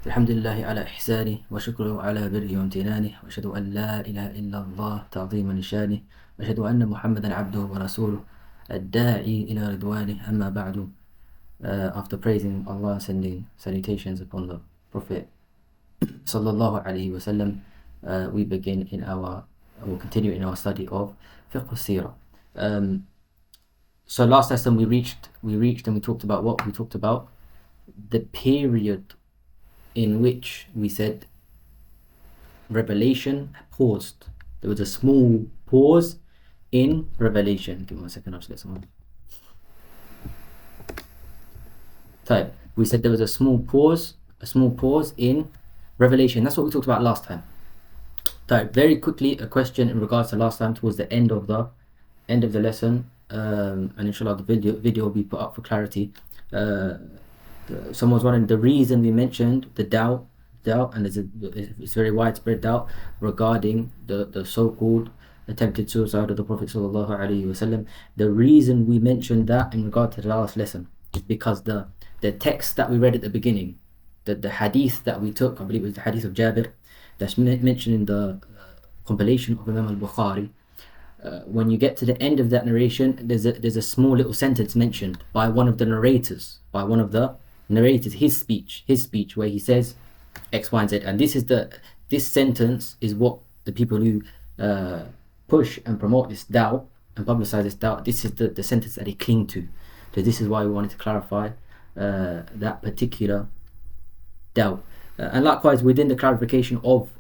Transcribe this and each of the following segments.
الحمد لله على إحسانه وشكره على بره وامتنانه وأشهد أن لا إله إلا الله تعظيما لشانه وأشهد أن محمدا عبده ورسوله الداعي إلى رضوانه أما بعد. After praising Allah, sending salutations upon the Prophet sallallahu alaihi wasallam, we begin in we'll continue in our study of Fiqh Seerah. So last lesson we reached and we talked about what? We talked about the period in which we said revelation paused. There was a small pause in revelation. Give me 1 second, I'll just let someone. Type. We said there was a small pause in revelation. That's what we talked about last time. Type. Very quickly, a question in regards to last time towards the end of the lesson, and inshallah the video will be put up for clarity. Someone's wondering the reason we mentioned the doubt, and it's very widespread doubt regarding the so-called attempted suicide of the Prophet sallallahu alaihi wasallam. The reason we mentioned that in regard to the last lesson is because the text that we read at the beginning, the hadith that we took, I believe it was the hadith of Jabir, that's mentioned in the compilation of Imam al-Bukhari. When you get to the end of that narration, there's a small little sentence mentioned by one of the narrators, his speech, where he says X, Y, and Z, and this sentence is what the people who push and promote this doubt and publicize this doubt, this is the sentence that they cling to. So this is why we wanted to clarify that particular doubt. And likewise, within the clarification of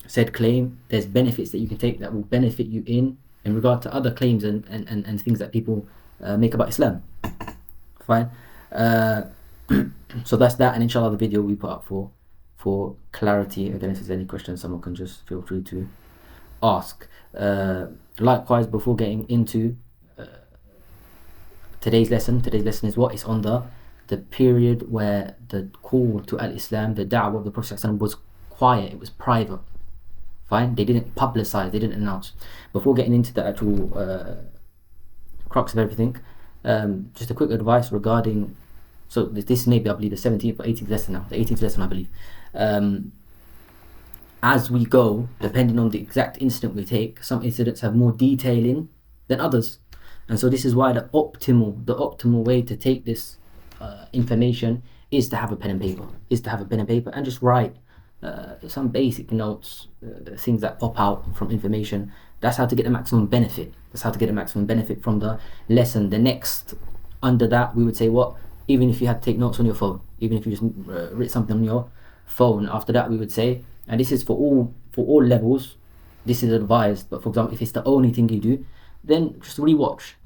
said claim, there's benefits that you can take that will benefit you in regard to other claims and things that people make about Islam. Fine. So that's that, and inshallah the video we put up for clarity. Again, if there's any questions, someone can just feel free to ask. Likewise, before getting into today's lesson is what is on the period where the call to al-Islam, the da'wah of the Prophet ﷺ was quiet, it was private. Fine, they didn't publicize, they didn't announce. Before getting into the actual crux of everything, just a quick advice regarding, so this may be, I believe, the 17th or 18th lesson now, the 18th lesson I believe. As we go, depending on the exact incident we take, some incidents have more detailing than others. And so this is why the optimal way to take this information is to have a pen and paper, and just write some basic notes, things that pop out from information. That's how to get the maximum benefit. From the lesson. The next under that, we would say what? Even if you had to take notes on your phone, even if you just write something on your phone, after that we would say, and this is for all levels, this is advised, but for example, if it's the only thing you do, then just rewatch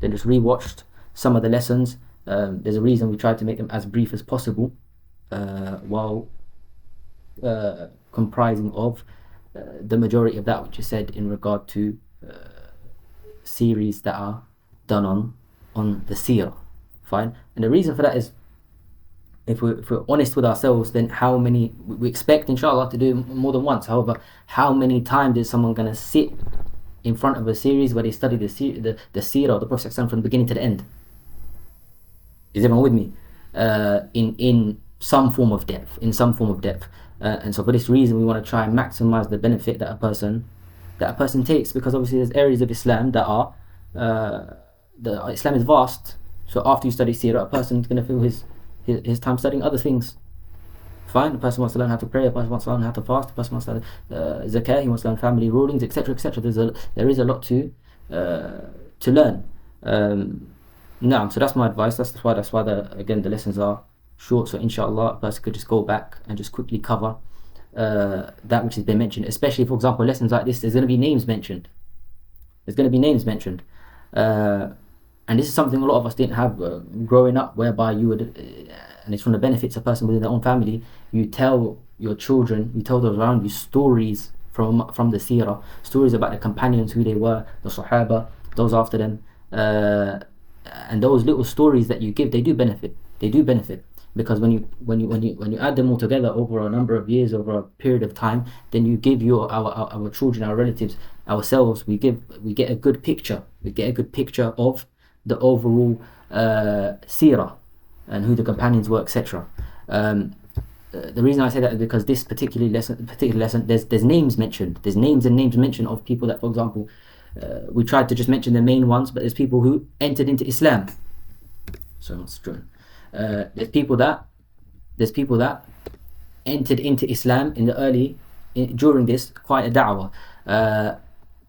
some of the lessons. There's a reason we try to make them as brief as possible, while comprising of the majority of that which is said in regard to series that are done on the Seerah. Fine. And the reason for that is, if we're honest with ourselves, then how many, we expect inshallah to do more than once. However, how many times is someone going to sit in front of a series where they study the Seerah of the Prophet from the beginning to the end? Is everyone with me? In some form of depth. And so for this reason, we want to try and maximize the benefit that a person takes, because obviously there's areas of Islam that are Islam is vast. So after you study Seerah, a person is going to fill his time studying other things. Fine, the person wants to learn how to pray, a person wants to learn how to fast, the person wants to learn zakah, he wants to learn family rulings, etc., etc. There is a lot to learn. So that's my advice. That's why the lessons are short. So inshallah, a person could just go back and just quickly cover that which has been mentioned. Especially, for example, lessons like this, there's going to be names mentioned. And this is something a lot of us didn't have growing up, whereby you would, and it's from the benefits of a person within their own family, you tell your children, you tell those around you stories from the Seerah, stories about the companions, who they were, the Sahaba, those after them, and those little stories that you give, they do benefit, because when you add them all together over a number of years, over a period of time, then you give our children, our relatives, ourselves, we get a good picture of the overall Seerah and who the companions were, etc. the reason I say that is because this particular lesson, there's names mentioned. There's names and names mentioned of people that, for example, we tried to just mention the main ones, but there's people who entered into Islam. So it's true. There's people that entered into Islam during this quite a da'wah,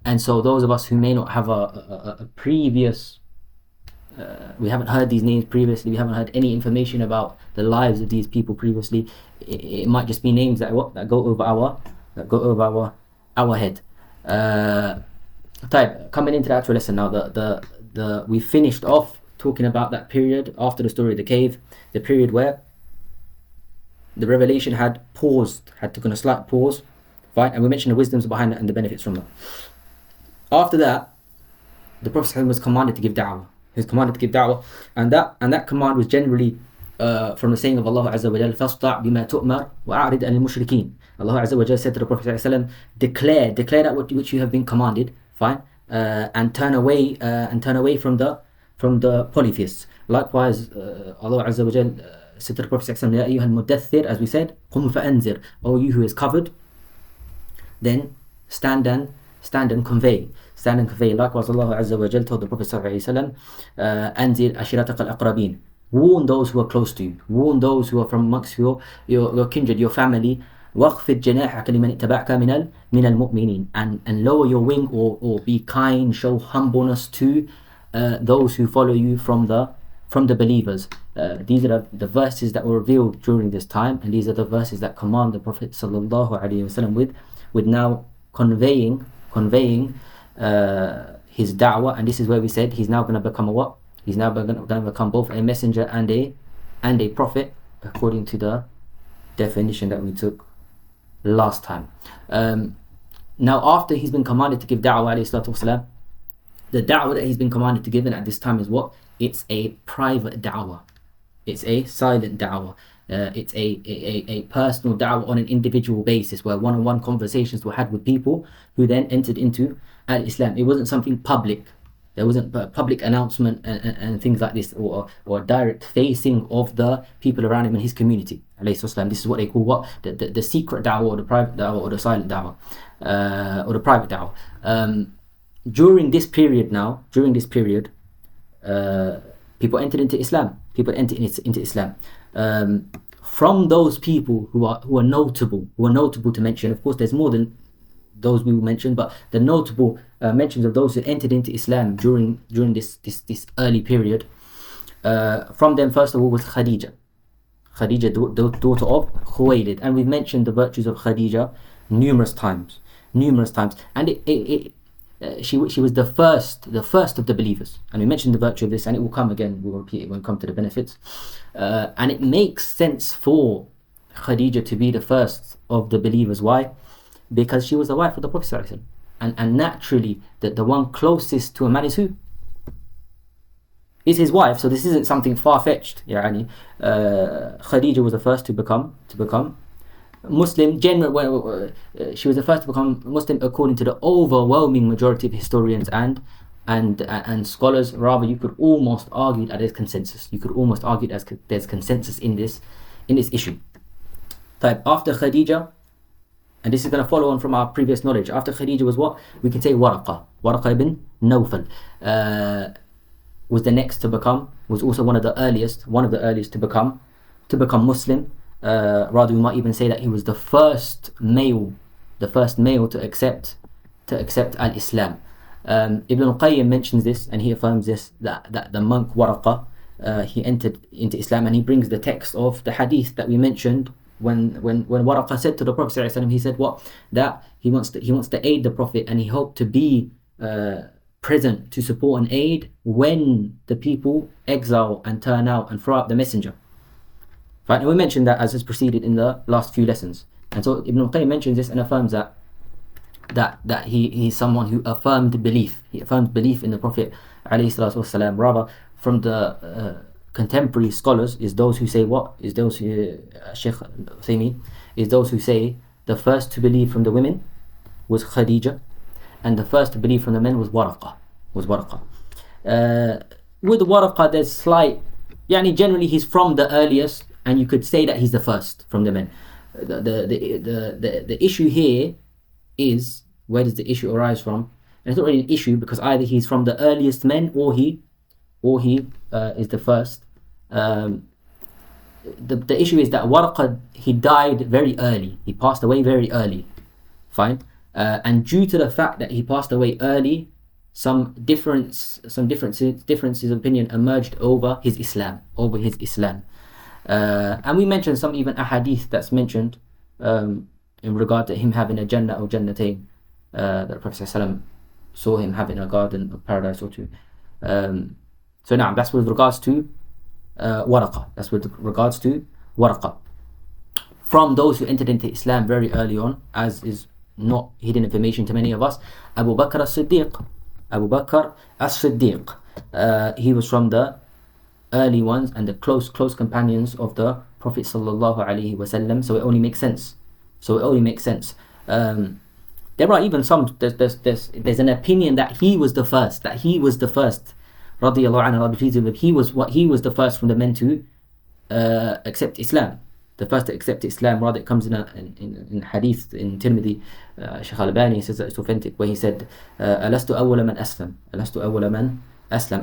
and so those of us who may not have a previous, we haven't heard these names previously, we haven't heard any information about the lives of these people previously, it might just be names that go over our head. Coming into the actual lesson now, we finished off talking about that period after the story of the cave, the period where the revelation had taken a slight pause, fine, and we mentioned the wisdoms behind it and the benefits from that. After that, the Prophet was commanded to give da'wah. He was commanded to give da'wah, and that command was generally from the saying of Allah Azza wa Jal, فَاسْطَعْ بِمَا تُؤْمَرْ وَأَعْرِضْ عَنِ الْمُشْرِكِينَ. Allah Azza wa Jal said to the Prophet ﷺ, declare that which you have been commanded, fine, and turn away from the polytheists. Likewise, Allah Azza wa Jal said to the Prophet ﷺ, يَا أَيُّهَا الْمُدَّثِّرْ, as we said, قُمْ فَأَنذِرْ, O you who is covered, then stand and convey. Likewise, Allah Azza wa Jal told the Prophet ﷺ, أَنذِرْ أَشِرَتَكَ الْأَقْرَبِينَ, warn those who are close to you, warn those who are from amongst your kindred, your family. وَاخْفِضْ جَنَاحَكَ لِمَنِ اتَّبَعَكَ مِنَ الْمُؤْمِنِينَ, and lower your wing, or be kind, show humbleness to those who follow you from the believers. These are the verses that were revealed during this time, and these are the verses that command the Prophet ﷺ with now conveying his da'wah. And this is where we said he's now going to become a what? He's now going to become both a messenger and a prophet, according to the definition that we took last time. Now, after he's been commanded to give da'wah, والسلام, the da'wah that he's been commanded to give, and at this time is what? It's a private da'wah. It's a silent da'wah. It's a personal da'wah on an individual basis, where one-on-one conversations were had with people who then entered into Islam. It wasn't something public. There wasn't a public announcement and things like this, or direct facing of the people around him in his community. This is what they call the secret da'wah, or the private da'wah, or the silent da'wah, or the private da'wah. During this period, people entered into Islam. From those people who are notable to mention, of course, there's more than those we will mention, but the notable mentions of those who entered into Islam during this early period. From them, first of all, was Khadija, daughter of Khuwaylid, and we've mentioned the virtues of Khadija numerous times, and she was the first of the believers, and we mentioned the virtue of this, and it will come again. We'll repeat it when we come to the benefits, and it makes sense for Khadija to be the first of the believers. Why? Because she was the wife of the Prophet ﷺ. And naturally, the one closest to a man is who? Is his wife. So this isn't something far-fetched. Khadija was the first to become Muslim. She was the first to become Muslim according to the overwhelming majority of historians and scholars. Rather, you could almost argue that there's consensus. There's consensus in this issue. After Khadija, and this is going to follow on from our previous knowledge, after Khadija was what? We can say Waraqa ibn Nawfal was the next to become, was also one of the earliest to become Muslim. Rather, we might even say that he was the first male to accept al-Islam. Ibn al-Qayyim mentions this, and he affirms this, that the monk Waraqa, he entered into Islam, and he brings the text of the hadith that we mentioned when Waraqa said to the Prophet ﷺ, he said what? That he wants to aid the Prophet, and he hoped to be present to support and aid when the people exile and turn out and throw out the messenger. Right? And we mentioned that as has proceeded in the last few lessons. And so Ibn al-Qayyim mentions this and affirms that he's someone who affirmed belief. He affirmed belief in the Prophet ﷺ. Rather, from the contemporary scholars is those who say what? Is those who Sheikh Uthaymeen is those who say the first to believe from the women was Khadija, and the first to believe from the men was Waraqa. With Waraqa, there's slight, generally he's from the earliest, and you could say that he's the first from the men. The issue here is, where does the issue arise from? And it's not really an issue, because either he's from the earliest men or he is the first. The issue is that Warqa, he died very early. He passed away very early. Fine. And due to the fact that he passed away early, some differences of opinion emerged over his Islam. And we mentioned some even ahadith that's mentioned in regard to him having a Jannah or Jannatain, that the Prophet ﷺ saw him having a garden of paradise or two. So now that's with regards to Warqa. From those who entered into Islam very early on, as is not hidden information to many of us, Abu Bakr as-Siddiq. He was from the early ones and the close companions of the Prophet sallallahu alaihi wasallam. So it only makes sense. There are even some. There's an opinion that he was the first. Radiyallahu anhu, he was the first from the men to accept Islam. The first to accept Islam. Rather, it comes in hadith in Tirmidhi. Shaykh Al-Albani says that it's authentic, where he said, "Alastu awwala man aslam."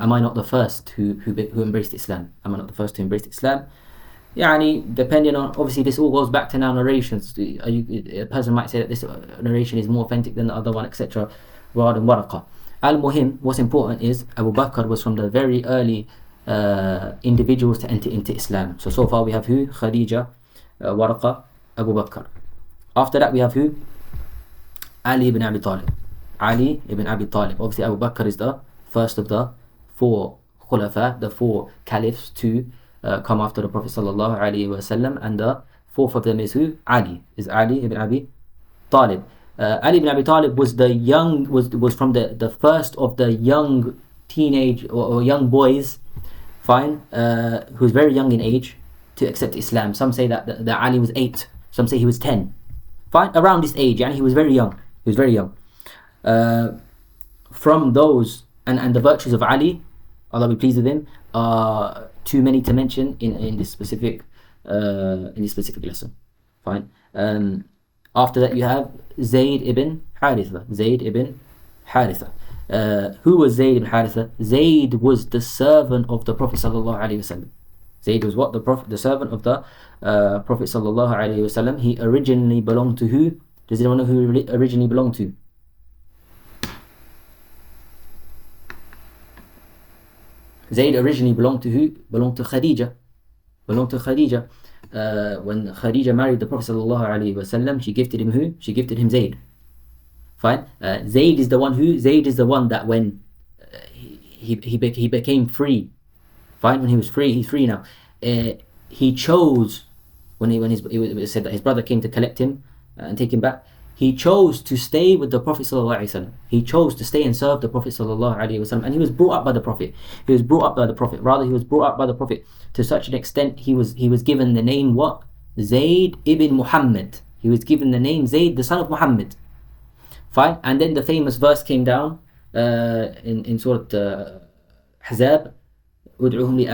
Am I not the first who embraced Islam? Yani, depending on, obviously this all goes back to now narrations. A person might say that this narration is more authentic than the other one, etc. rather than Warqa. Al-Muhim, what's important is Abu Bakr was from the very early individuals to enter into Islam. So far we have who? Khadija, Warqa, Abu Bakr. After that we have who? Ali ibn Abi Talib. Obviously Abu Bakr is the first of the four khulafa, the four caliphs to come after the Prophet sallallahu alaihi wasallam, and the fourth of them is who? Ali ibn Abi Talib. Ali ibn Abi Talib was from the first of the young teenage or young boys, who was very young in age, to accept Islam. Some say that Ali was 8, some say he was 10. Around this age, and he was very young. From those and the virtues of Ali, Allah be pleased with him, are too many to mention in this specific lesson. After that you have Zayd ibn Haritha. Who was Zayd ibn Haritha? Zayd was the servant of the Prophet sallallahu alaihi wasallam. Zayd was what? The servant of the Prophet sallallahu alaihi wasallam. He originally belonged to who? Does anyone know who he originally belonged to? Zayd originally belonged to who? Belonged to Khadija. When Khadija married the Prophet ﷺ, she gifted him who? She gifted him Zayd. Zayd is the one that when he became free. When he was free, he's free now. He chose, it was said that his brother came to collect him and take him back. He chose to stay with the Prophet ﷺ. He chose to stay and serve the Prophet ﷺ, and he was brought up by the Prophet. He was brought up by the Prophet to such an extent he was given the name what? Zayd ibn Muhammad. He was given the name Zayd, the son of Muhammad. And then the famous verse came down in Surah Ahzab, "Ud'uhum li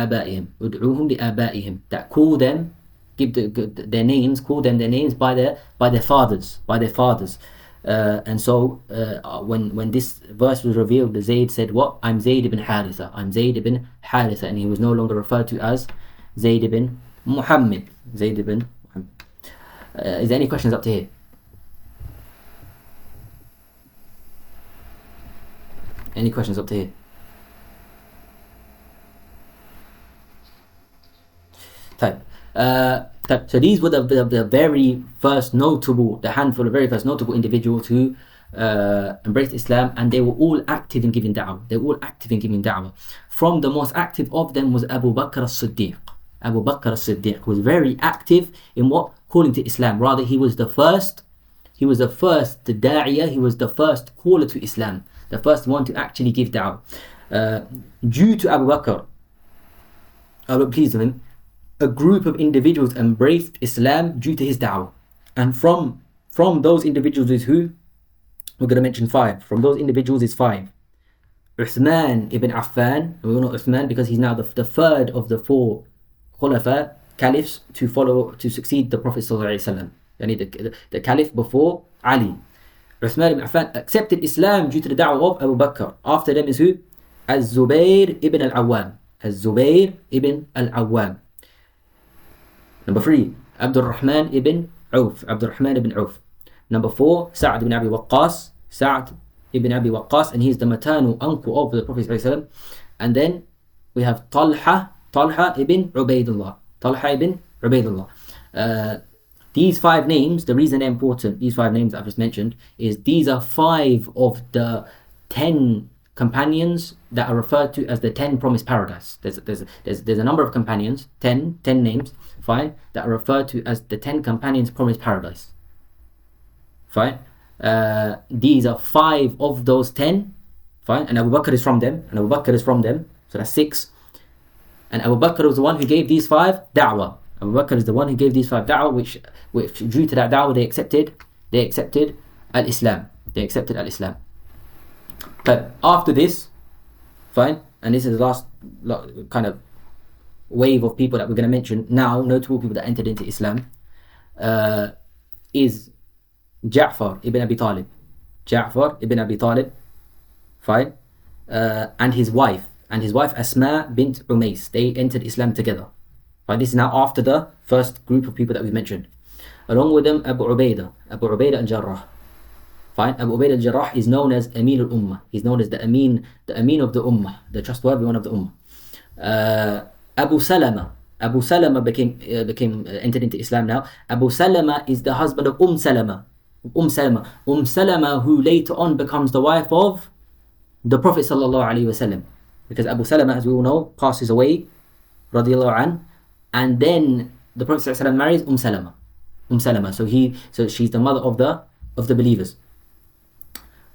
abaihim," that call them, call them their names by their fathers. And so when this verse was revealed, the Zayd said what? I'm Zayd ibn Haritha, and he was no longer referred to as Zayd ibn Muhammad. Is there any questions up to here? Any questions up to here? So these were the very first notable, the handful of very first notable individuals who embraced Islam, and they were all active in giving da'wah. From the most active of them was Abu Bakr as-Siddiq. Abu Bakr as-Siddiq was very active in what? Calling to Islam. Rather, he was the first da'iyah, he was the first caller to Islam, the first one to actually give da'wah. Due to Abu Bakr, Allah pleased with him, a group of individuals embraced Islam due to his da'wah. And from those individuals is who? We're going to mention 5. From those individuals is 5. Uthman ibn Affan. We all know Uthman because he's now the third of the 4 khulafa caliphs to succeed the Prophet ﷺ. The caliph before Ali. Uthman ibn Affan accepted Islam due to the da'wah of Abu Bakr. After them is who? Az-Zubayr ibn al-Awwam. Az-Zubayr ibn al-Awwam. Number 3, Abdurrahman ibn Auf. Abdurrahman ibn Auf. Number 4, Sa'd ibn Abi Waqqas. Sa'd ibn Abi Waqqas, and he's the maternal uncle of the Prophet ﷺ. And then we have Talha ibn Ubaidullah. Talha ibn Ubaidullah. These 5 names, the reason they're important, these 5 names that I've just mentioned, is these are 5 of the 10 companions that are referred to as the 10 promised paradise. There's a number of companions, 10 names, fine, that are referred to as the 10 companions promised paradise. Fine. These are 5 of those 10, fine, and Abu Bakr is from them, so that's 6. And Abu Bakr was the one who gave these 5 da'wah. Abu Bakr is the one who gave these 5 da'wah, which due to that da'wah they accepted al-Islam. But after this, fine, and this is the last kind of wave of people that we're going to mention now, notable people that entered into Islam, is Ja'far ibn Abi Talib, fine, and his wife Asma bint Umays. They entered Islam together. Fine, this is now after the first group of people that we mentioned. Along with them, Abu Ubaidah al-Jarrah. Fine, Abu Ubaidah al-Jarrah is known as Amin al-Ummah. He's known as the Amin of the Ummah, the trustworthy one of the Ummah. Abu Salama became entered into Islam now. Abu Salama is the husband of Salama, who later on becomes the wife of the Prophet sallallahu alaihi wasallam, because Abu Salama, as we all know, passes away, radiyallahu an, and then the Prophet sallallahu alaihi wasallam marries Salama. So she's the mother of the believers.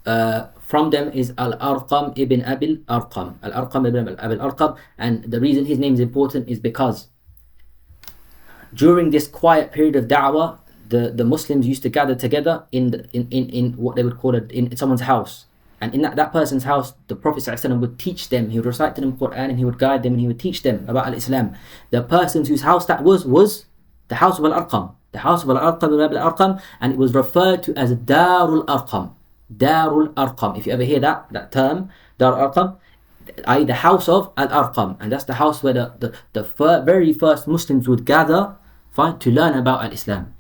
From them is Al-Arqam ibn Abil Arqam. And the reason his name is important is because during this quiet period of da'wah, the Muslims used to gather together in what they would call in someone's house. And in that person's house, the Prophet ﷺ would teach them. He would recite to them Quran, and he would guide them, and he would teach them about Al-Islam. The person whose house that was the house of Al-Arqam. The house of Al-Arqam, and it was referred to as Darul Arqam. Darul Arqam. If you ever hear that term, Darul Arqam, i.e. the house of Al-Arqam. And that's the house where the very first Muslims would gather, to learn about Al-Islam.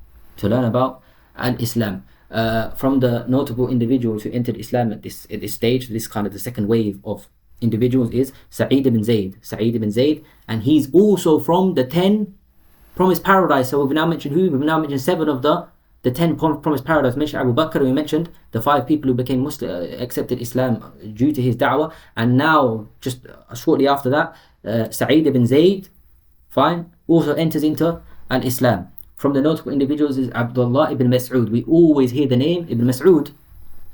From the notable individuals who entered Islam at this stage, this kind of the second wave of individuals, is Sa'id ibn Zayd, and he's also from the 10 promised paradise. So we've now mentioned who? We've now mentioned 7 of the 10 promised paradise. We mentioned Abu Bakr, we mentioned the 5 people who became Muslim, accepted Islam due to his da'wah, and now just shortly after that, Sa'id ibn Zayd, also enters into Islam. From the notable individuals is Abdullah ibn Mas'ud. We always hear the name Ibn Mas'ud,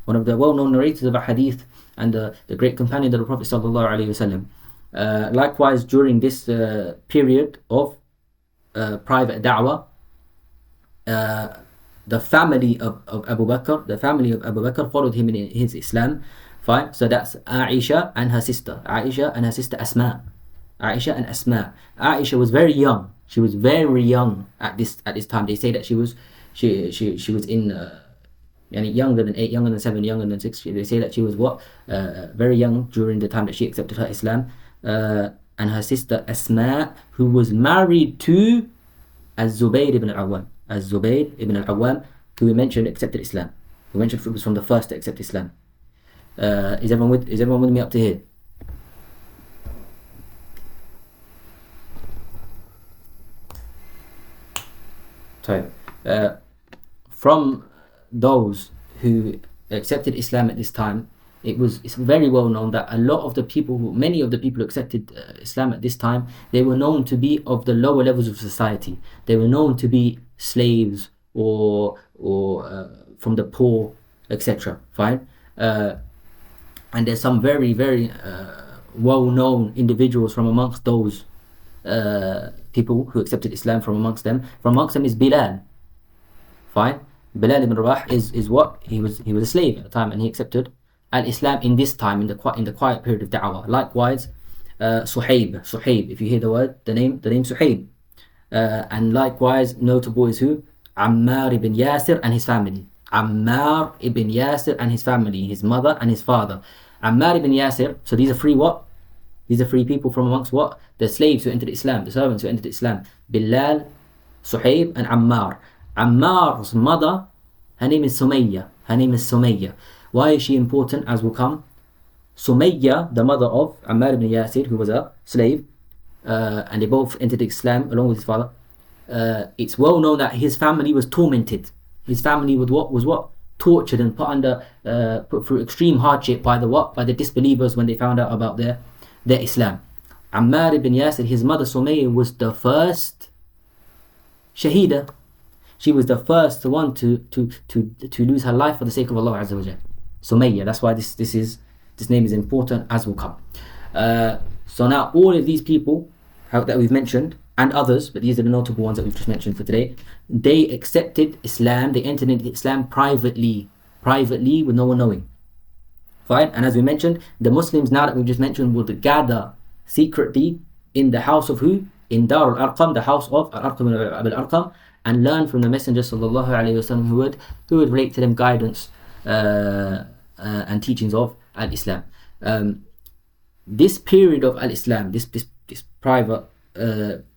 one of the well-known narrators of a hadith and the great companion of the Prophet sallallahu alaihi wasallam. Likewise, during this period of private da'wah, the family of Abu Bakr followed him in his Islam. So that's Aisha and her sister Asma. Aisha was very young. She was very young at this time. They say that she was in younger than 8, younger than 7, younger than 6. They say that she was very young during the time that she accepted her Islam. And her sister Asma, who was married to Az-Zubayr ibn al-Awwam, who we mentioned accepted Islam. We mentioned was from the first to accept Islam. Is everyone with me up to here? From those who accepted Islam at this time, it's very well known that many of the people who accepted Islam at this time, they were known to be of the lower levels of society. They were known to be slaves or from the poor, etc. And there's some very, very well-known individuals from amongst those people who accepted Islam. From amongst them is Bilal. Bilal ibn Rabah is what? He was a slave at the time, and he accepted Al-Islam in this time, in the quiet period of da'wah. Likewise, Suhaib, if you hear the name Suhaib, And likewise, notable is who? Ammar ibn Yasir and his family. Ammar ibn Yasir and his family, his mother and his father. Ammar ibn Yasir, so these are three what? These are three people from amongst what? The slaves who entered Islam, the servants who entered Islam. Bilal, Suhaib, and Ammar. Ammar's mother, her name is Sumayya. Her name is Sumayya. Why is she important, as will come? Sumayya, the mother of Ammar ibn Yasir, who was a slave, and they both entered Islam along with his father. It's well known that his family was tormented. His family was what? Tortured and put through extreme hardship by the disbelievers when they found out about their Islam. Ammar ibn Yasir, his mother Sumayya, was the first Shahida. She was the first one to lose her life for the sake of Allah Azza wa Jal. Sumayya. That's why this name is important, as will come. So now all of these people that we've mentioned, and others, but these are the notable ones that we've just mentioned for today, they accepted Islam, they entered into Islam privately with no one knowing. Fine? And as we mentioned, the Muslims, now that we've just mentioned, would gather secretly in the house of who? In Dar al-Arqam, the house of Al-Arqam ibn al-Arqam, and learn from the Messenger sallallahu alayhi wasallam, who would relate to them guidance and teachings of al-Islam. This period of al-Islam, this private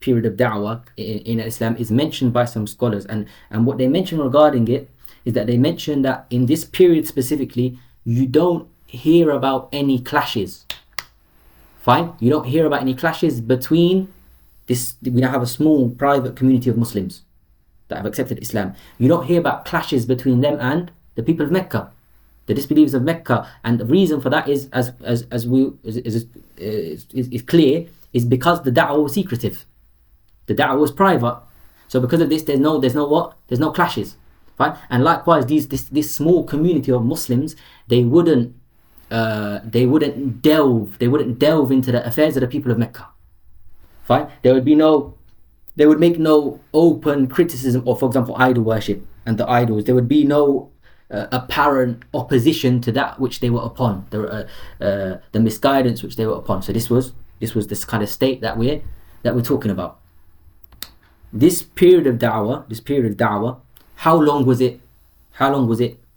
period of da'wah in Islam, is mentioned by some scholars, and what they mention regarding it is that they mention that in this period specifically, you don't hear about any clashes. Fine? You don't hear about any clashes between this. We now have a small private community of Muslims that have accepted Islam. You don't hear about clashes between them and the people of Mecca, the disbelievers of Mecca. And the reason for that is, is clear, is because the da'wah was secretive. The da'wah was private. So because of this, there's no clashes. Right? And likewise, this small community of Muslims, they wouldn't delve into the affairs of the people of Mecca. Fine? They would make no open criticism of, for example, idol worship and the idols. There would be no apparent opposition to that which they were upon, the misguidance which they were upon. So this was this kind of state that we're talking about. This period of da'wah, how long was it?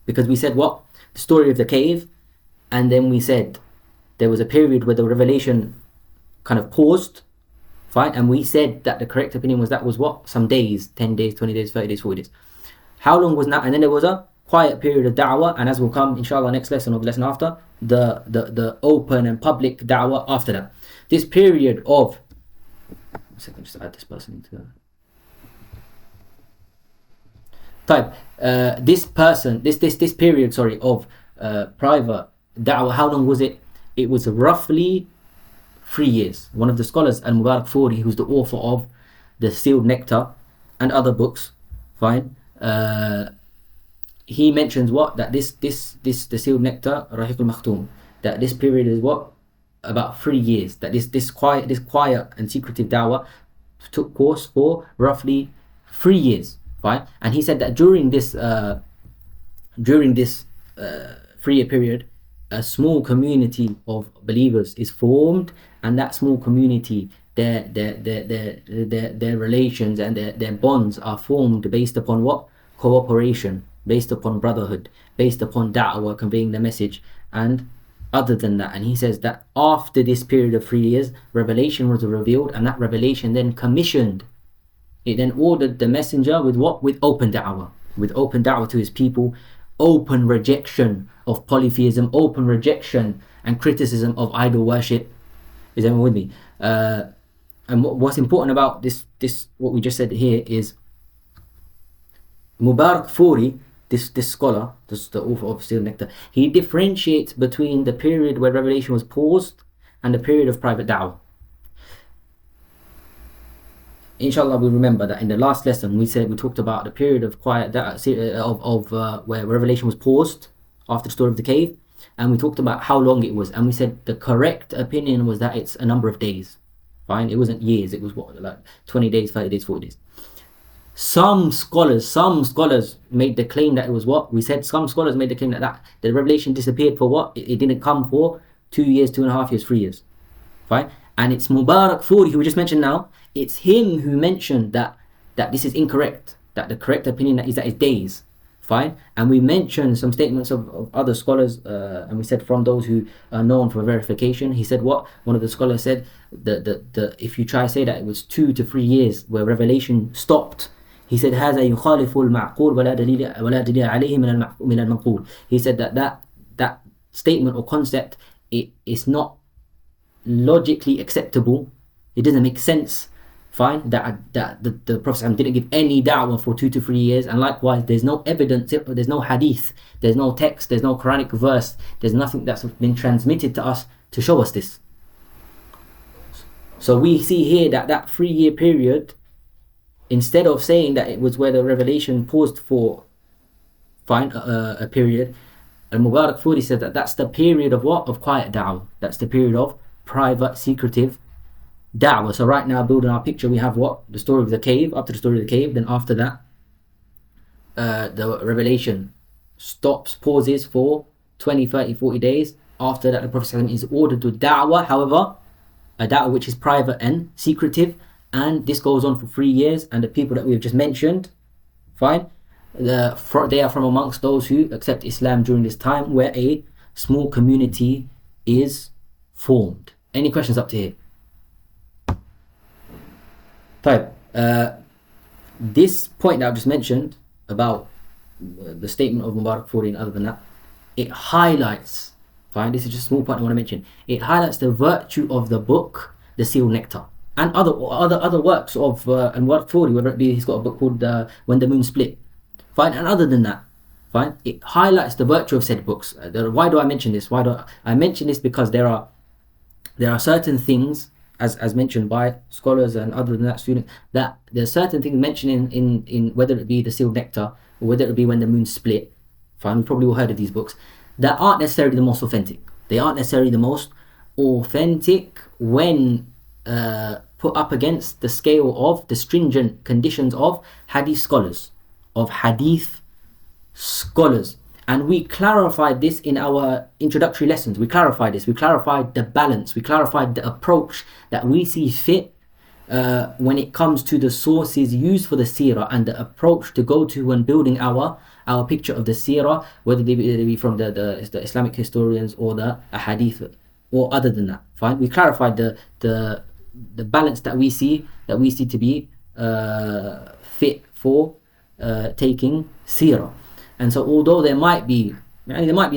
Because we said what? The story of the cave, and then we said there was a period where the revelation kind of paused. Fine, and we said that the correct opinion was what? Some days, 10 days, 20 days, 30 days, 40 days. How long was that? And then there was a quiet period of da'wah, and as will come inshallah next lesson or the lesson after, the open and public da'wah after that. This period of, one second, just add this person into this period of private da'wah, how long was it? It was roughly 3 years. One of the scholars, Al-Mubarak-Furi, who's the author of The Sealed Nectar and other books, fine, he mentions what? That this The Sealed Nectar, Rahiq al-Makhtum, that this period is what? About 3 years. That this quiet and secretive da'wah took course for roughly 3 years. Fine? And he said that during this 3-year period, a small community of believers is formed, and that small community, their relations and their bonds are formed based upon what? Cooperation, based upon brotherhood, based upon da'wah, conveying the message, and other than that. And he says that after this period of 3 years, revelation was revealed, and that revelation then commissioned, it then ordered the messenger with what? With open da'wah to his people, open rejection of polytheism, open rejection and criticism of idol worship. Is everyone with me? And what's important about this what we just said here is Mubarak-Furi, this scholar, the author of Sealed Nectar, he differentiates between the period where revelation was paused and the period of private da'wah. Inshallah, we remember that in the last lesson we talked about the period of quiet where revelation was paused after the story of the cave, and we talked about how long it was, and we said the correct opinion was that it's a number of days. Fine, it wasn't years. It was what, like 20 days, 30 days, 40 days. Some scholars made the claim that it was what we said. Some scholars made the claim that the revelation disappeared for what? It didn't come for 2 years, 2.5 years, 3 years. Fine, And it's Mubarak Furi, who we just mentioned now. It's him who mentioned that this is incorrect, that the correct opinion is that it's days. Fine. And we mentioned some statements of other scholars, and we said from those who are known for verification. He said what? One of the scholars said that if you try to say that it was 2 to 3 years where revelation stopped, he said هذا يخالف المعقول ولا دليل عليه من المنقول. He said that statement or concept, it is not logically acceptable. It doesn't make sense. Fine, that the Prophet didn't give any da'wah for 2 to 3 years, and likewise there's no evidence, there's no hadith, there's no text, there's no Quranic verse, there's nothing that's been transmitted to us to show us this. So we see here that 3-year period, instead of saying that it was where the revelation paused for a period, Al-Mubarak Furi said that that's the period of what? Of quiet da'wah. That's the period of private, secretive da'wah. So right now, building our picture, we have what? The story of the cave, up to the story of the cave. Then after that, the revelation stops, pauses for 20, 30, 40 days. After that, the Prophet is ordered to da'wah. However, a da'wah which is private and secretive. And this goes on for 3 years. And the people that we've just mentioned, fine, they are from amongst those who accept Islam during this time, where a small community is formed. Any questions up to here? This point that I've just mentioned about the statement of Mubarak Furi, and other than that, it highlights, fine, this is just a small point I want to mention, it highlights the virtue of the book, The Sealed Nectar, and other works of Mubarak Furi, whether it be he's got a book called When the Moon Split, fine, and other than that, fine, it highlights the virtue of said books. Why do I mention this? I mention this because there are certain things, as mentioned by scholars and other than that students, that there are certain things mentioned in whether it be The Sealed Nectar or whether it be When the Moon Split, fine, we've probably all heard of these books, that aren't necessarily the most authentic. They aren't necessarily the most authentic when put up against the scale of the stringent conditions of hadith scholars. And we clarified this in our introductory lessons. We clarified this. We clarified the balance. We clarified the approach that we see fit when it comes to the sources used for the seerah, and the approach to go to when building our picture of the seerah, whether they be from the Islamic historians or the hadith or other than that. Fine. We clarified the balance that we see to be fit for taking seerah. And so although there might be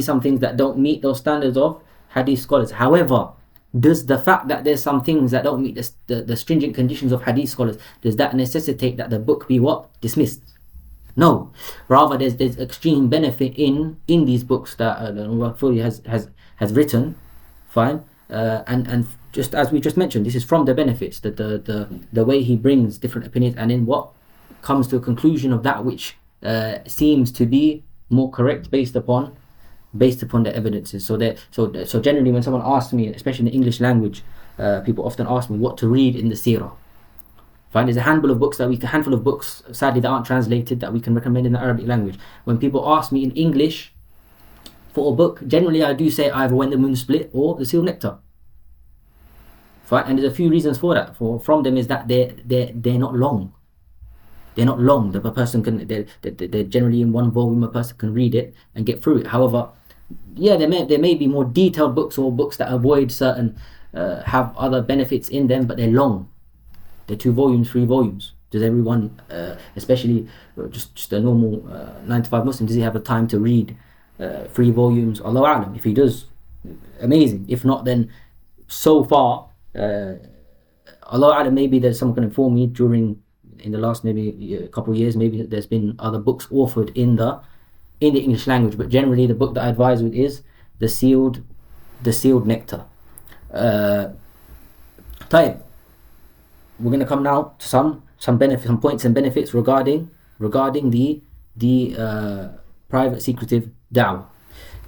some things that don't meet those standards of hadith scholars, however, does the fact that there's some things that don't meet the stringent conditions of hadith scholars, does that necessitate that the book be what? Dismissed? No. Rather, there's extreme benefit in these books that Furi has written, fine, and just as we just mentioned, this is from the benefits, that the way he brings different opinions, and in what comes to a conclusion of that which seems to be more correct based upon the evidences. So generally, when someone asks me, especially in the English language, people often ask me what to read in the seerah. Fine, there's a handful of books, sadly, that aren't translated, that we can recommend in the Arabic language. When people ask me in English for a book, generally I do say either When the Moon Split or The Sealed Nectar. Fine, and there's a few reasons for that. From them is that they're not long. They're not long. The person can, they're generally in one volume. A person can read it and get through it. However, yeah, there may be more detailed books, or books that avoid certain, have other benefits in them, but they're long. They're 2 volumes, 3 volumes. Does everyone, especially just a normal 9 to 5 Muslim, does he have the time to read 3 volumes? Allahu A'lam. If he does, amazing. If not, then so far, Allahu A'lam, maybe there's someone can inform me in the last maybe a couple of years, maybe there's been other books authored in the English language, but generally the book that I advise with is the sealed nectar. We're going to come now to some benefits, some points and benefits regarding the private secretive da'wah.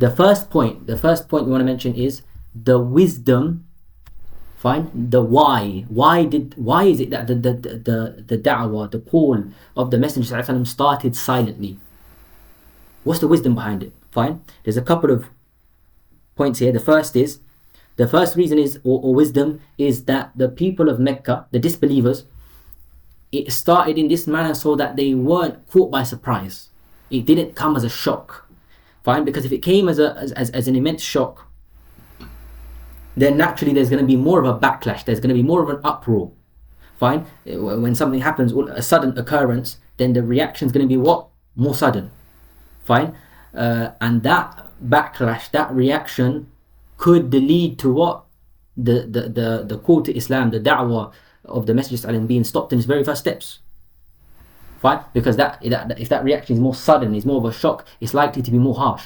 The first point we want to mention is the wisdom. Fine. The why. Why is it that the da'wah, the call of the Messenger ﷺ started silently? What's the wisdom behind it? Fine. There's a couple of points here. The first is The first reason is, or wisdom, is that the people of Mecca, the disbelievers, it started in this manner so that they weren't caught by surprise. It didn't come as a shock. Fine? Because if it came as an immense shock, then naturally there's going to be more of a backlash. There's going to be more of an uproar. Fine? When something happens, a sudden occurrence, then the reaction is going to be what? More sudden. Fine? And that backlash, that reaction could lead to what? The call to Islam, the da'wah of the Messenger being stopped in its very first steps. Fine? Because if that reaction is more sudden, is more of a shock, it's likely to be more harsh.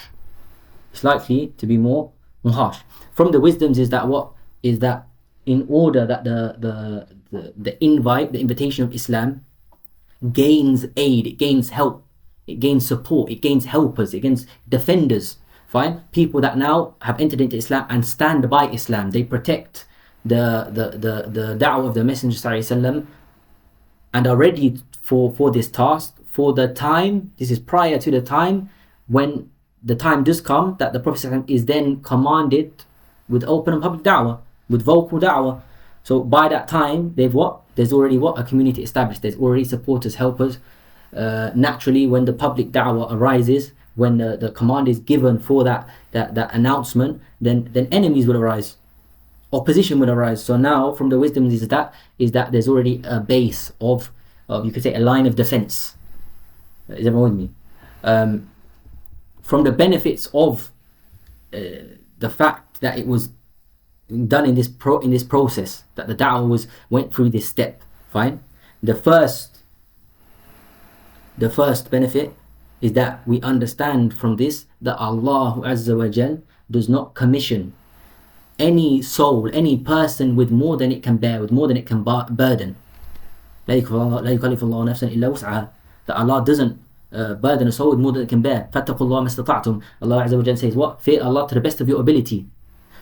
It's likely to be more harsh. From the wisdoms is that what? Is that in order that the invitation of Islam gains aid, it gains help, it gains support, it gains helpers, it gains defenders. Fine? People that now have entered into Islam and stand by Islam. They protect the da'wah of the Messenger ﷺ and are ready for this task, for the time. This is prior to the time when the time does come that the Prophet ﷺ is then commanded with open and public da'wah, with vocal da'wah. So by that time, there's already a community established. There's already supporters, helpers. Naturally, when the public da'wah arises, when the command is given for that announcement, then enemies will arise, opposition will arise. So now, from the wisdom is that there's already a base of you could say a line of defense. Is everyone with me? From the benefits of the fact that it was done in this process, that the da'wah went through this step. Fine. The first benefit is that we understand from this that Allah Azza wa Jal does not commission any soul, any person with more than it can bear, with more than it can burden. لا يكلف الله نفسا إلا وسعها. That Allah doesn't burden a soul with more than it can bear. فاتقوا الله ما استطعتم. Allah Azza wa Jal says what? Fear Allah to the best of your ability.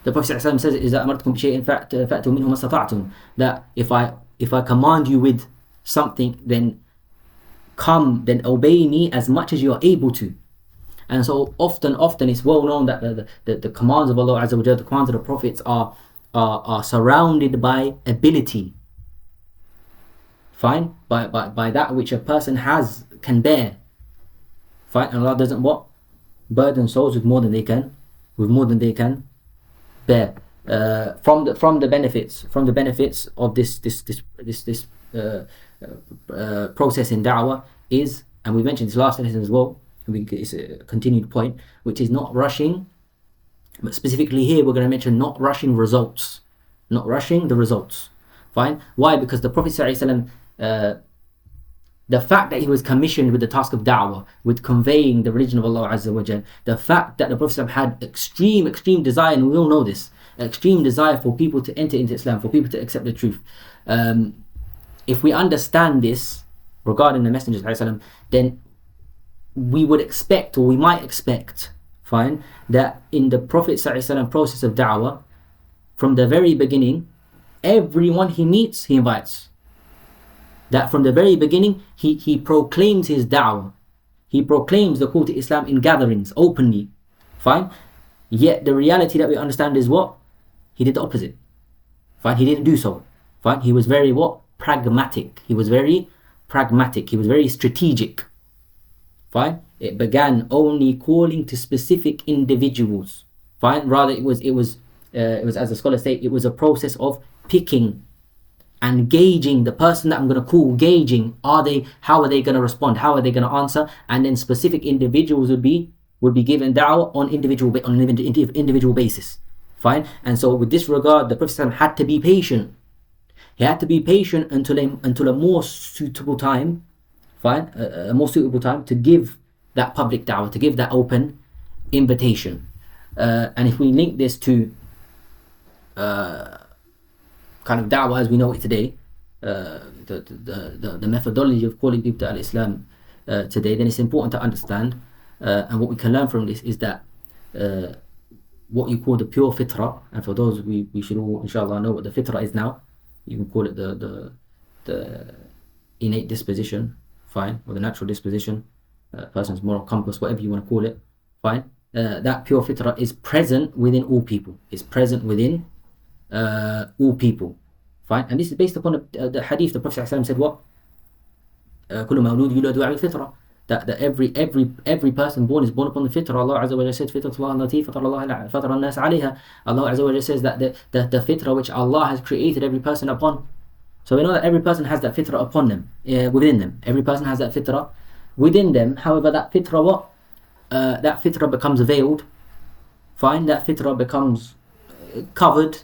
The Prophet ﷺ says, إذا أمرتكم بشيء فأتوا منه ما استطعتم. That if I command you with something, then obey me as much as you are able to. And so often it's well known that the commands of Allah Azza wa Jalla, the commands of the prophets are surrounded by ability. Fine? By that which a person can bear. Fine? And Allah doesn't burden souls with more than they can bear. From the benefits of this process in da'wah is, and we mentioned this last lesson as well, it's a continued point, which is not rushing. But specifically here we're going to mention not rushing results, not rushing the results. Fine? Why? Because the Prophet ﷺ, the fact that he was commissioned with the task of da'wah, with conveying the religion of Allah Azza wa Jal, the fact that the Prophet ﷺ had extreme desire, and we all know this, extreme desire for people to enter into Islam, for people to accept the truth. If we understand this regarding the Messenger ﷺ, then we would expect, or we might expect, fine, that in the Prophet ﷺ process of da'wah, from the very beginning, everyone he meets, he invites. That from the very beginning, he proclaims his da'wah. He proclaims the call to Islam in gatherings, openly. Fine? Yet the reality that we understand is what? He did the opposite. Fine? He didn't do so. Fine? He was very pragmatic. He was very pragmatic. He was very strategic. Fine? It began only calling to specific individuals. Fine? Rather, it was as the scholars say, it was a process of picking and gauging the person that I'm going to call, gauging how are they going to respond, how are they going to answer, and then specific individuals would be given da'wah on an individual basis. Fine? And so with this regard, the Prophet had to be patient. He had to be patient until a more suitable time, fine, a more suitable time to give that public da'wah, to give that open invitation. And if we link this to kind of da'wah as we know it today, the methodology of calling people to al-Islam today, then it's important to understand, and what we can learn from this is that what you call the pure fitrah, and for those we should all inshallah know what the fitrah is now. You can call it the innate disposition, fine, or the natural disposition, person's moral compass, whatever you want to call it, fine. That pure fitrah is present within all people. It's present within all people. Fine, and this is based upon the hadith. The Prophet ﷺ said what? كل مولود يولد على الفطرة. That every person born is born upon the fitrah. Allah Azza wa Jalla says, فطرة الله التي فطر الناس عليها. Allah Azza wa Jalla says that the fitrah which Allah has created every person upon. So we know that every person has that fitrah upon them, within them. Every person has that fitrah within them. However, that fitrah what? That fitrah becomes veiled. Fine, that fitrah becomes covered.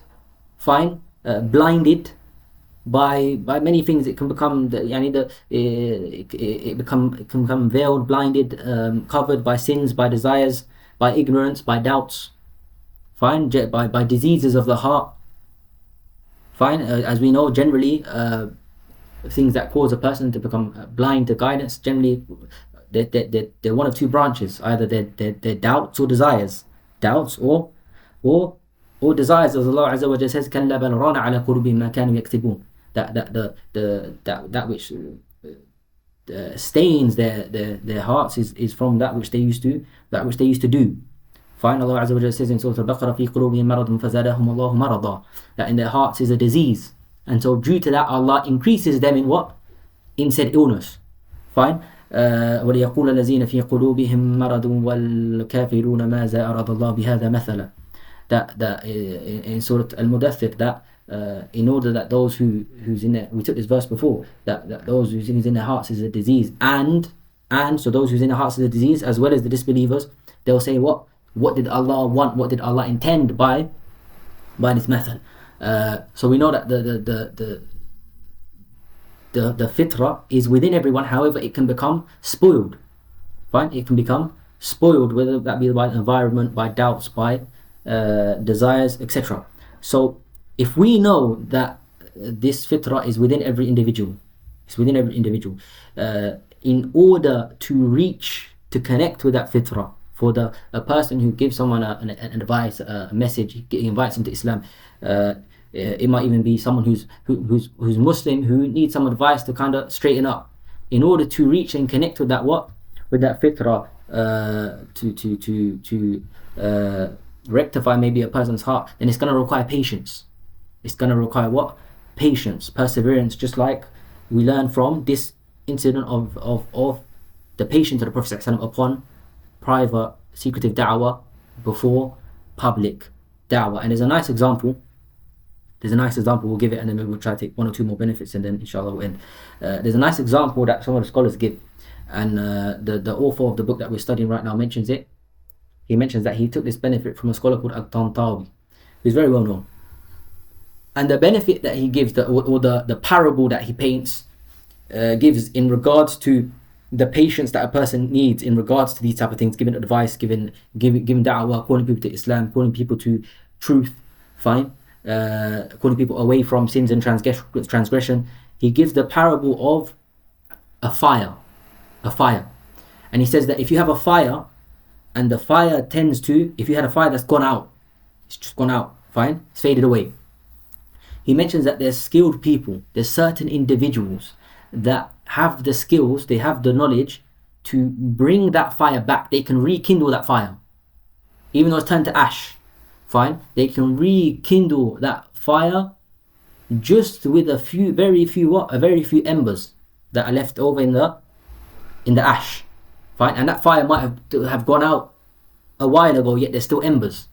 Fine, blinded by many things. It can become it can become veiled, blinded, covered by sins, by desires, by ignorance, by doubts. Fine, by diseases of the heart. Fine, as we know, generally things that cause a person to become blind to guidance, generally they're one of two branches. Either they're doubts or desires. Doubts or desires, as Allah Azza wa Jalla says, كَلَّا بَلْ رَانَ عَلَى قُلُوبِهِمْ مَا كَانُوا يَكْسِبُونَ. That which stains their hearts is from that which they used to do. Fine, Allah Azza wa Jalla says in Surah Al-Baqarah, فِي قُلُوبِهِمْ مَرَضٌ فَزَادَهُمُ اللَّهُ مَرَضًا. That in their hearts is a disease, and so due to that Allah increases them in what? In said illness. Fine. وَلِيَقُولَ الَّذِينَ فِي قُلُوبِهِمْ مَرَضٌ وَالْكَافِرُونَ مَاذَا أَرَادَ اللَّهُ بِهَذَا مَثَلًا. That in Surah Al-Mudaththir, that in order that those who's in there, we took this verse before, that those who's in their hearts is a disease, and so those who's in their hearts is a disease, as well as the disbelievers, they'll say what did Allah want, what did Allah intend by this method. So we know that the fitrah is within everyone. However, it can become spoiled. Fine, it can become spoiled, whether that be by environment, by doubts, by desires, etc. So if we know that this fitrah is within every individual, in order to connect with that fitrah, for a person who gives someone an advice, a message, he invites him to Islam, it might even be someone who's Muslim, who needs some advice to kind of straighten up, in order to reach and connect with that fitrah, to rectify maybe a person's heart, then it's going to require patience. It's going to require what? Patience, perseverance, just like we learn from this incident of the patience of the Prophet ﷺ upon private, secretive da'wah before public da'wah. And there's a nice example, we'll give it, and then maybe we'll try to take one or two more benefits, and then inshallah we'll end. There's a nice example that some of the scholars give, and the author of the book that we're studying right now mentions it. He mentions that he took this benefit from a scholar called At-Tantawi, who's very well known. And the benefit that he gives, the parable that he paints, gives in regards to the patience that a person needs in regards to these type of things, giving advice, giving da'wah, calling people to Islam, calling people to truth, fine, calling people away from sins and transgression. He gives the parable of a fire. And he says that if you have a fire, and the fire if you had a fire that's gone out, it's just gone out, fine, it's faded away. He mentions that there's skilled people, there's certain individuals that have the skills, they have the knowledge to bring that fire back. They can rekindle that fire, even though it's turned to ash, fine, they can rekindle that fire just with a very few embers that are left over in the ash, fine, and that fire might have gone out a while ago, yet there's still embers,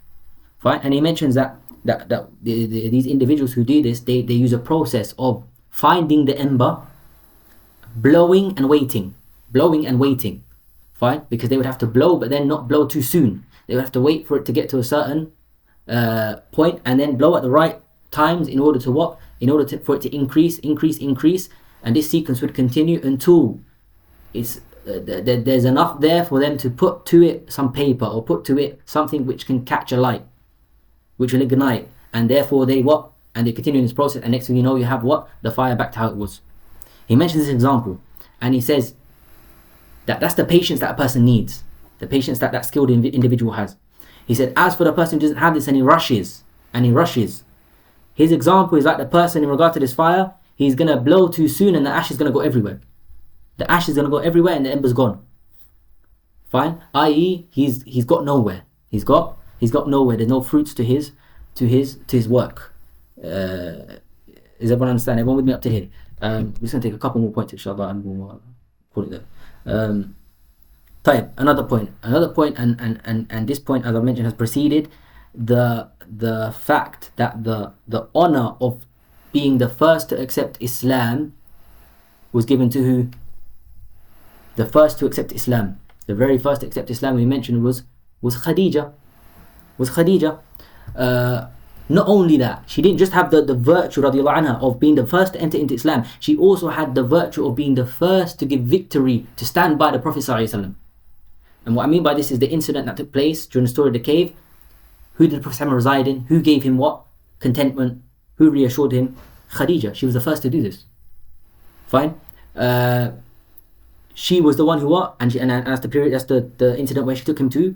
fine. And he mentions that these individuals who do this, they use a process of finding the ember, blowing and waiting, fine, because they would have to blow, but then not blow too soon. They would have to wait for it to get to a certain point, and then blow at the right times in order for it to increase, and this sequence would continue until there's enough there for them to put to it some paper, or put to it something which can catch a light, which will ignite, and therefore they continue in this process, and next thing you know, you have the fire back to how it was. He mentions this example, and he says that's the patience that a person needs, the patience that skilled individual has. He said, as for the person who doesn't have this and he rushes, his example is like the person in regard to this fire. He's going to blow too soon, and the ash is going to go everywhere. The ash is going to go everywhere, and the ember's gone. Fine, i.e., he's got nowhere. He's got nowhere. There's no fruits to his work. Is everyone understand? Everyone with me up to here? We're just going to take a couple more points, inshallah, and we'll call it there. Type another point, and this point, as I mentioned, has preceded the fact that the honor of being the first to accept Islam was given to who? The first to accept Islam, the very first to accept Islam we mentioned was Khadija. Not only that, she didn't just have the virtue radiallahu anha of being the first to enter into Islam, she also had the virtue of being the first to give victory, to stand by the Prophet sallallahu alaihi wasallam. And what I mean by this is the incident that took place during the story of the cave. Who did the Prophet reside in? Who gave him what? Contentment. Who reassured him? Khadija. She was the first to do this. Fine. She was the one who what? And that's the period. That's the incident where she took him to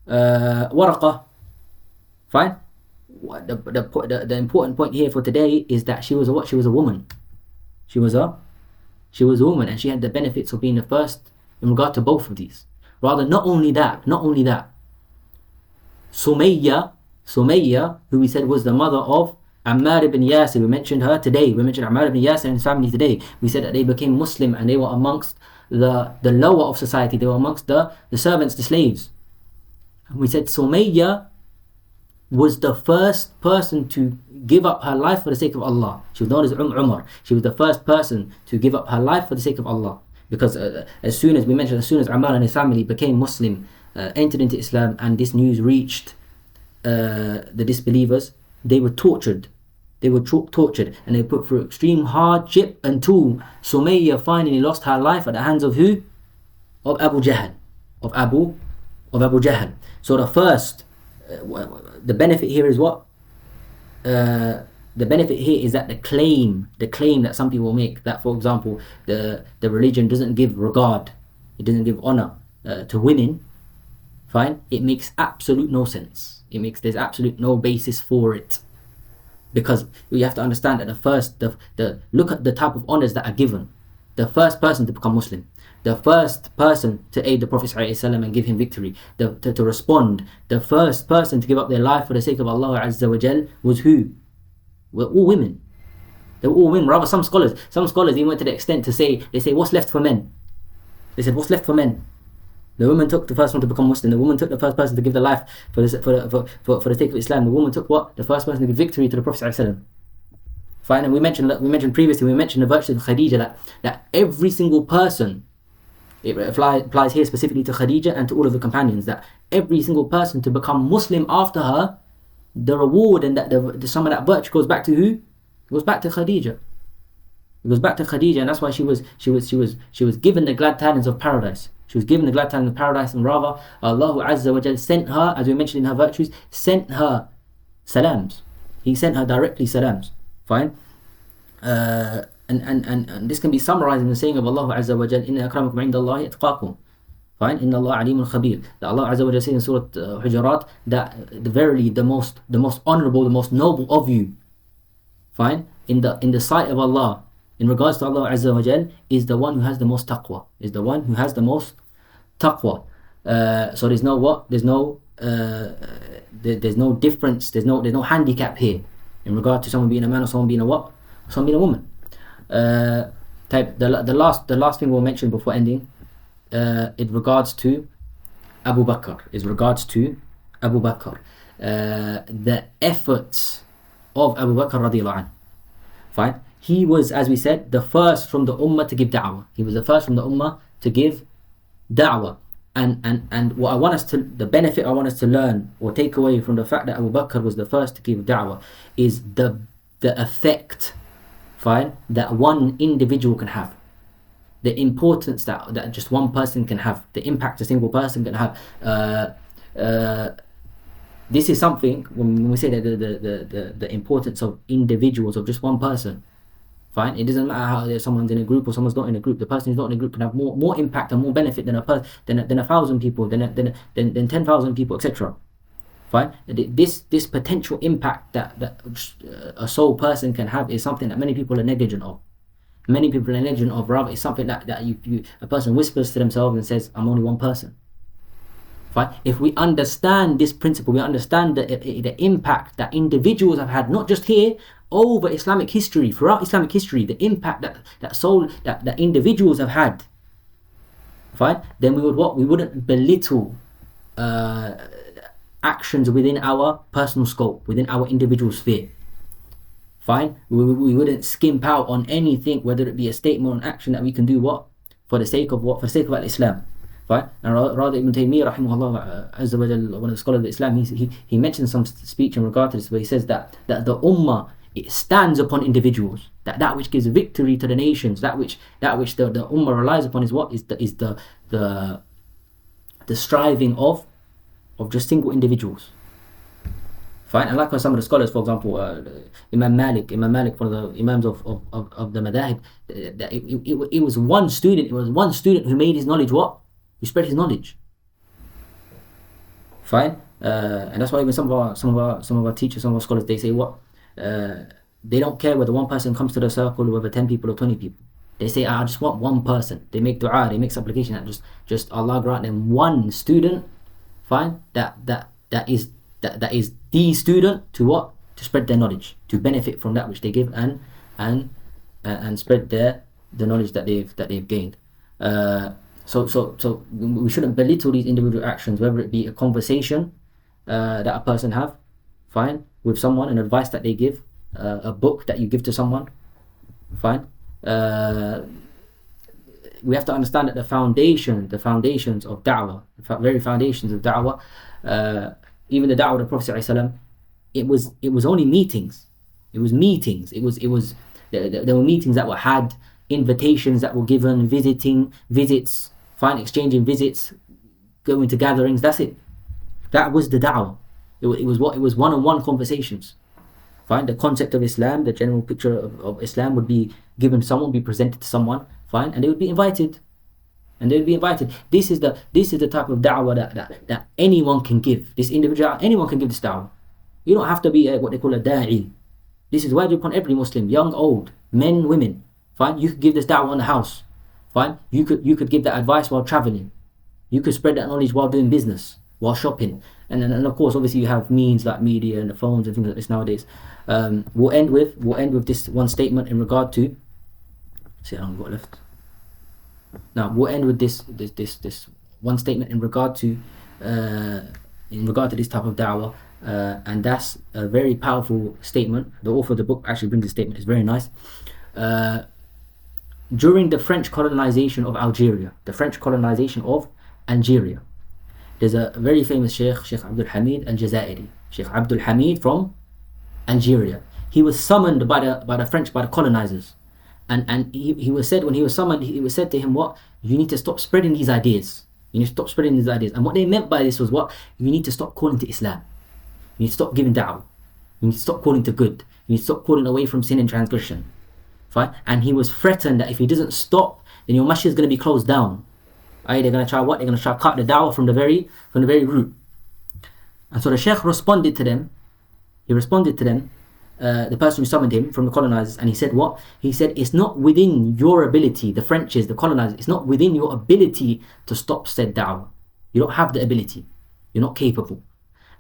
Waraqah. Fine. The important point here for today is that she was a what? She was a woman. She was a woman, and she had the benefits of being the first in regard to both of these. Rather, not only that, Sumayya, who we said was the mother of Ammar ibn Yasir, we mentioned her today. We mentioned Ammar ibn Yasir and his family today. We said that they became Muslim and they were amongst the lower of society. They were amongst the servants, the slaves. And we said Sumayya was the first person to give up her life for the sake of Allah. She was known as Umar. She was the first person to give up her life for the sake of Allah. Because as soon as Ammar and his family became Muslim, entered into Islam, and this news reached the disbelievers, they were tortured. And they were put through extreme hardship until Sumayya finally lost her life at the hands of who? Of Abu Jahl. Of Abu Jahl. So the first, the benefit here is what? The benefit here is that the claim that some people make, that for example the religion doesn't give regard, it doesn't give honor to women, fine, it makes absolute no sense. There's absolute no basis for it, because you have to understand that look at the type of honors that are given. The first person to become Muslim, the first person to aid the Prophet ﷺ and give him victory, to respond, the first person to give up their life for the sake of Allah Azza wa Jal was who? Were all women. They were all women. Rather, some scholars even went to the extent to say, what's left for men? They said, what's left for men? The woman took the first one to become Muslim. The woman took the first person to give their life for the sake of Islam. The woman took what? The first person to give victory to the Prophet ﷺ. Fine. And we mentioned previously, the virtue of Khadija, that every single person, it applies here specifically to Khadija and to all of the companions, that every single person to become Muslim after her, the reward and that some of that virtue goes back to who? It goes back to Khadija. It goes back to Khadija, and that's why she was given the glad tidings of paradise. She was given the glad tidings of paradise, and rather Allah Azza wa Jal sent her, as we mentioned in her virtues, sent her salams. He sent her directly salams. Fine. And this can be summarized in the saying of Allah Azza wa Jal, Inna akramakum indallahi atqakum. Fine. Inna Allah alimun khabir. That Allah Azza wa Jal says in Surah Hujurat that verily the most honorable, the most noble of you, fine, in the sight of Allah, in regards to Allah Azza wa Jal, is the one who has the most taqwa. So there's no what? There's no difference. There's no handicap here in regard to someone being a man or someone being a what? Someone being a woman. The last thing we'll mention before ending, in regards to Abu Bakr, the efforts of Abu Bakr radiallahu anh. Fine. He was, as we said, the first from the ummah to give da'wah. He was the first from the ummah to give da'wah. And what I want us to, the benefit I want us to learn or take away from the fact that Abu Bakr was the first to give da'wah is the effect, fine, that one individual can have. The importance that just one person can have, the impact a single person can have. This is something, when we say that the importance of individuals, of just one person, fine, it doesn't matter how someone's in a group or someone's not in a group. The person who's not in a group can have more impact and more benefit than 1,000 people, than 10,000 people, etc. Fine. This potential impact that a sole person can have is something that many people are negligent of. Rather, it's something that a person whispers to themselves and says, I'm only one person. Fine. If we understand this principle, we understand the impact that individuals have had, not just here, over Islamic history, throughout Islamic history, the impact that individuals have had. Fine. Then we wouldn't belittle actions within our personal scope, within our individual sphere. Fine. We wouldn't skimp out on anything, whether it be a statement or an action that we can do for the sake of Islam. Fine. And rather Ibn Taymiyyah rahimahullah azza wa jalla, one of the scholars of Islam, he mentions some speech in regard to this, where he says that the ummah, it stands upon individuals, that which gives victory to the nations, that which the ummah relies upon is the striving of just single individuals. Fine. And likewise, some of the scholars, for example, Imam Malik, one of the imams of the madhahib, it was one student who made his knowledge who spread his knowledge. Fine. And that's why even some of our teachers, some of our scholars, they say they don't care whether one person comes to the circle, whether 10 people or 20 people. They say, I just want one person. They make dua, they make supplication that just Allah grant them one student. Fine. That is the student to spread their knowledge, to benefit from that which they give and spread the knowledge that they've gained. So we shouldn't belittle these individual actions, whether it be a conversation that a person have, fine, with someone, an advice that they give, a book that you give to someone, fine. We have to understand that the foundations of da'wah, the very foundations of da'wah, even the da'wah of the Prophet ﷺ, it was only meetings. It was meetings. There were meetings that were had, invitations that were given, visits, fine, exchanging visits, going to gatherings. That's it. That was the da'wah. It was one-on-one conversations. Fine. The concept of Islam, the general picture of Islam would be given to someone, be presented to someone, fine, and they would be invited. This is the type of da'wah that anyone can give. This individual, anyone can give this da'wah. You don't have to be what they call a da'i. This is wajib upon every Muslim, young, old, men, women. Fine. You could give this da'wah in the house. Fine. You could give that advice while traveling. You could spread that knowledge while doing business, while shopping. And of course, obviously, you have means like media and the phones and things like this nowadays. We'll end with this one statement in regard to. See how long we've got left. Now we'll end with this one statement in regard to this type of da'wah, and that's a very powerful statement. The author of the book actually brings this statement. It's very nice. During the French colonization of Algeria, there's a very famous Sheikh Abdul Hamid al-Jazairi, Sheikh Abdul Hamid from Algeria. He was summoned by the French, by the colonizers, and he was said, when he was summoned, it was said to him, you need to stop spreading these ideas. And what they meant by this was you need to stop calling to Islam. You need to stop giving da'wah. You need to stop calling to good. You need to stop calling away from sin and transgression. Fine. And he was threatened that if he doesn't stop, then your masjid is going to be closed down. They're going to try what? They're going to try to cut the da'wah from the very root. And so the Sheikh responded to them. The person who summoned him from the colonizers, and he said what? He said, it's not within your ability, the Frenches, the colonizers, it's not within your ability to stop said da'wah. You don't have the ability. You're not capable.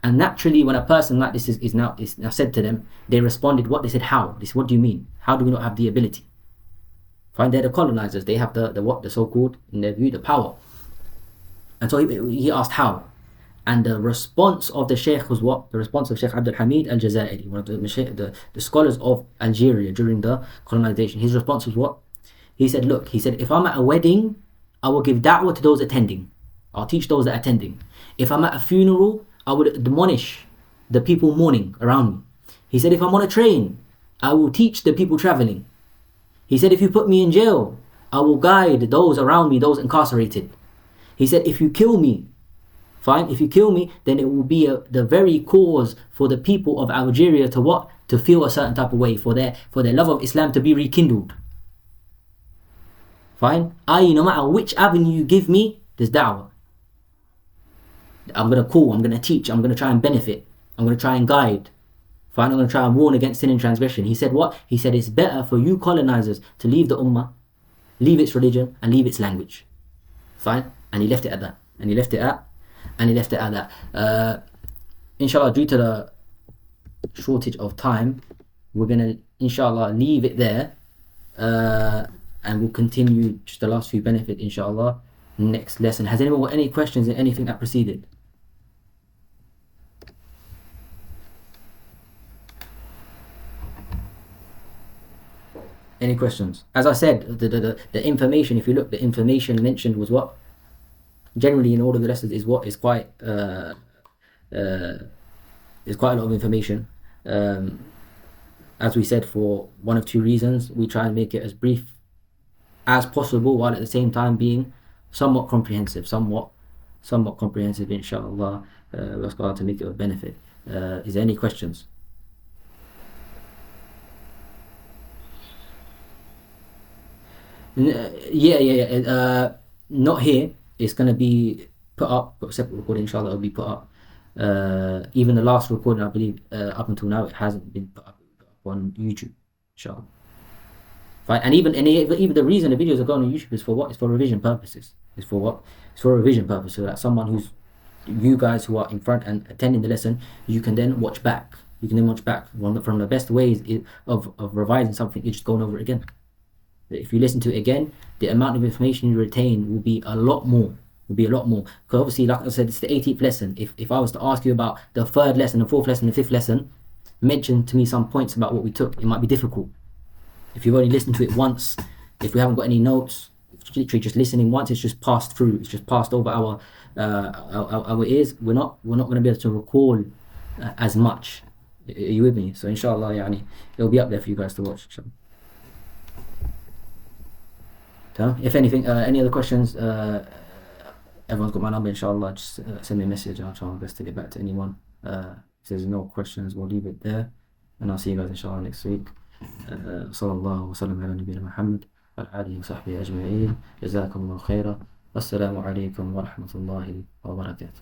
And naturally, when a person like this is now said to them, they responded what? They said, how? They said, what do you mean? How do we not have the ability? Fine, they're the colonizers. They have the so-called, in their view, the power. And so he asked how. And the response of the Sheikh was what? The response of Sheikh Abdul Hamid al-Jazairi, one of the scholars of Algeria during the colonization. His response was what? He said, look, if I'm at a wedding, I will give da'wah to those attending. I'll teach those that are attending. If I'm at a funeral, I would admonish the people mourning around me. He said, if I'm on a train, I will teach the people traveling. He said, if you put me in jail, I will guide those around me, those incarcerated. He said, if you kill me, fine, if you kill me, then it will be the very cause for the people of Algeria to what? To feel a certain type of way, for their love of Islam to be rekindled. Fine? No matter which avenue you give me, there's da'wah. I'm going to call, I'm going to teach, I'm going to try and benefit, I'm going to try and guide. Fine, I'm going to try and warn against sin and transgression. He said what? He said it's better for you colonizers to leave the ummah, leave its religion, and leave its language. Fine? And he left it at that. And he left it at and he left it at that. Inshallah, due to the shortage of time, we're gonna inshallah leave it there, and we'll continue just the last few benefit inshallah next lesson. Has anyone got any questions in anything that preceded? Any questions? As I said, the information, if you look, the information mentioned was what generally in all of the lessons is what is quite is quite a lot of information. As we said, for one of two reasons, we try and make it as brief as possible, while at the same time being somewhat comprehensive, inshallah. We ask Allah to make it of benefit. Is there any questions? Yeah. Not here. It's going to be put up, got a separate recording, inshallah, it'll be put up. Even the last recording, I believe, up until now, it hasn't been put up on YouTube, inshallah. Fine. And even the reason the videos are going on YouTube is for what? It's for revision purposes. It's for what? It's for a revision purpose, so that someone who's, you guys who are in front and attending the lesson, you can then watch back. One from the best ways of revising something is just going over it again. If you listen to it again, the amount of information you retain will be a lot more. Because obviously, like I said, it's the 18th lesson. If I was to ask you about the third lesson, the fourth lesson, the fifth lesson, mention to me some points about what we took, it might be difficult. If you've only listened to it once, if we haven't got any notes, literally just listening once, it's just passed through. It's just passed over our ears. We're not going to be able to recall as much. Are you with me? So inshallah, it'll be up there for you guys to watch. If anything, any other questions, everyone's got my number, inshallah. Just send me a message. I'll try my best to get back to anyone. If there's no questions, we'll leave it there, and I'll see you guys inshallah next week. Sallallahu wa sallam ala nabiyyina Muhammad wa alihi wa sahbihi ajma'in. Jazakumullahu khairan. Wassalamu alaikum wa rahmatullahi wa barakatuh.